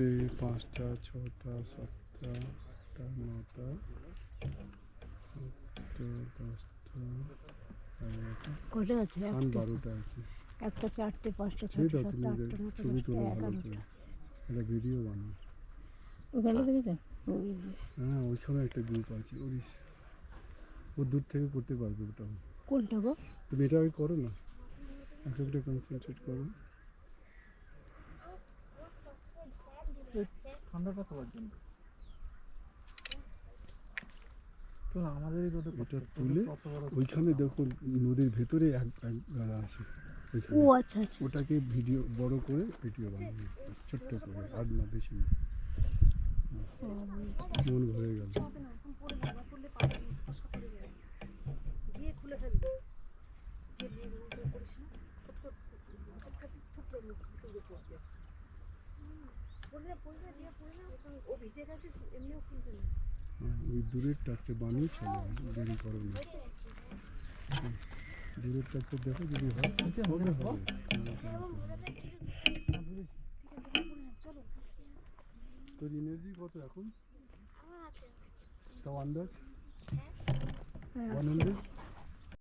চারটে, পাঁচটা, ছটা, সাতটা, আটটা, নটা, দশটা, কটা আছে? 12টা আছে। একটা, চারটে, পাঁচটা, সেই ছটা, তো তুমি সাতটা, আটটা, নটা, ছবি দশটা, তোলো ভালো 11টা। করে, একটা ভিডিও বানাও। ওখানটা দেখেছেন? হ্যাঁ, ওইখানে একটা গ্রুপ আছে, ও দূর থেকে করতে পারবে ওটাও। কোনটা গো? তুমি এটা ওই করো না, এক একটা কনসেন্ট্রেট করো। ঠান্ডাটা খাওয়ার জন্য তো আমাদের এটা তুলে ওইখানে দেখো নদীর ভেতরে এক গাড়া আছে ওইখানে। ও আচ্ছা আচ্ছা। ওটাকে ভিডিও বড় করে ভিডিও বানাবো, ছোট্ট করে, আর না বেশি না। মন ভরে গেল। ওই দূরের টাকতে বানিয়ে চলে দেরি করো না। দূরের টাকতে দেখো যদি হয় হবে হবে। তোর এনার্জি কত এখন? তাও আন্দাজ 100?